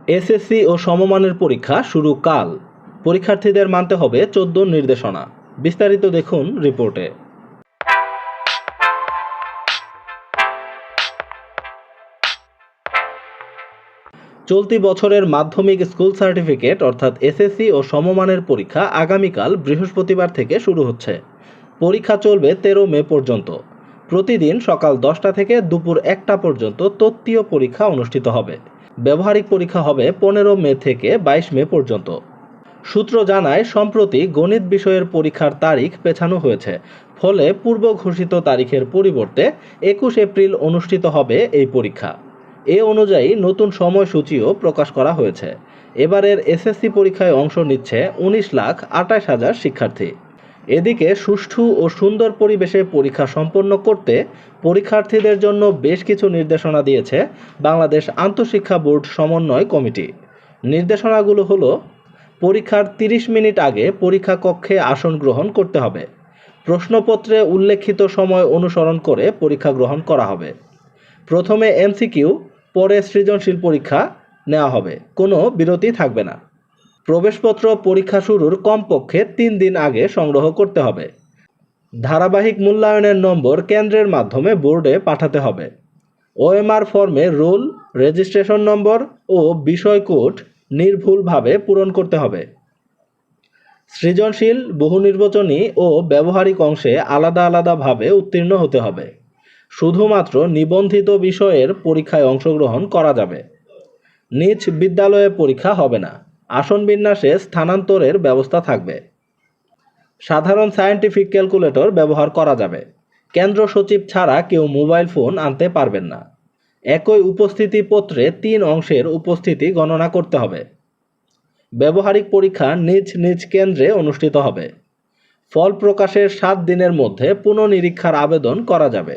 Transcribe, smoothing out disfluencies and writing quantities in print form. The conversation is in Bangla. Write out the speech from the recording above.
এসএসসি ও সমমানের পরীক্ষা শুরু কাল। পরীক্ষার্থীদের মানতে হবে ১৪ নির্দেশনা। বিস্তারিত দেখুন রিপোর্টে। চলতি বছরের মাধ্যমিক স্কুল সার্টিফিকেট অর্থাৎ এসএসসি ও সমমানের পরীক্ষা আগামীকাল বৃহস্পতিবার থেকে শুরু হচ্ছে। পরীক্ষা চলবে ১৩ মে পর্যন্ত। প্রতিদিন সকাল ১০টা থেকে দুপুর ১টা পর্যন্ত তত্ত্বীয় পরীক্ষা অনুষ্ঠিত হবে। ব্যবহারিক পরীক্ষা হবে ১৫ মে থেকে ২২ মে পর্যন্ত। সূত্র জানায়, সম্প্রতি গণিত বিষয়ের পরীক্ষার তারিখ পেছানো হয়েছে, ফলে পূর্ব ঘোষিত তারিখের পরিবর্তে ২১ এপ্রিল অনুষ্ঠিত হবে এই পরীক্ষা। এ অনুযায়ী নতুন সময়সূচিও প্রকাশ করা হয়েছে। এবারের এসএসসি পরীক্ষায় অংশ নিচ্ছে ১৯,২৮,০০০ শিক্ষার্থী। এদিকে সুষ্ঠু ও সুন্দর পরিবেশে পরীক্ষা সম্পন্ন করতে পরীক্ষার্থীদের জন্য বেশ কিছু নির্দেশনা দিয়েছে বাংলাদেশ আন্তঃশিক্ষা বোর্ড সমন্বয় কমিটি। নির্দেশনাগুলো হলো: পরীক্ষার ৩০ মিনিট আগে পরীক্ষা কক্ষে আসন গ্রহণ করতে হবে। প্রশ্নপত্রে উল্লেখিত সময় অনুসরণ করে পরীক্ষা গ্রহণ করা হবে। প্রথমে এমসিকিউ, পরে সৃজনশীল পরীক্ষা নেওয়া হবে, কোনো বিরতি থাকবে না। প্রবেশপত্র পরীক্ষা শুরুর কমপক্ষে ৩ দিন আগে সংগ্রহ করতে হবে। ধারাবাহিক মূল্যায়নের নম্বর কেন্দ্রের মাধ্যমে বোর্ডে পাঠাতে হবে। ওএমআর ফর্মে রোল, রেজিস্ট্রেশন নম্বর ও বিষয় কোড নির্ভুলভাবে পূরণ করতে হবে। সৃজনশীল, বহুনির্বাচনী ও ব্যবহারিক অংশে আলাদা আলাদাভাবে উত্তীর্ণ হতে হবে। শুধুমাত্র নিবন্ধিত বিষয়ের পরীক্ষায় অংশগ্রহণ করা যাবে। নিজ বিদ্যালয়ে পরীক্ষা হবে না। আসন বিন্যাসে স্থানান্তরের ব্যবস্থা থাকবে। সাধারণ সায়েন্টিফিক ক্যালকুলেটর ব্যবহার করা যাবে। কেন্দ্র সচিব ছাড়া কেউ মোবাইল ফোন আনতে পারবেন না। একই উপস্থিতি পত্রে ৩ অংশের উপস্থিতি গণনা করতে হবে। ব্যবহারিক পরীক্ষা নিজ নিজ কেন্দ্রে অনুষ্ঠিত হবে। ফল প্রকাশের ৭ দিনের মধ্যে পুনঃনিরীক্ষার আবেদন করা যাবে।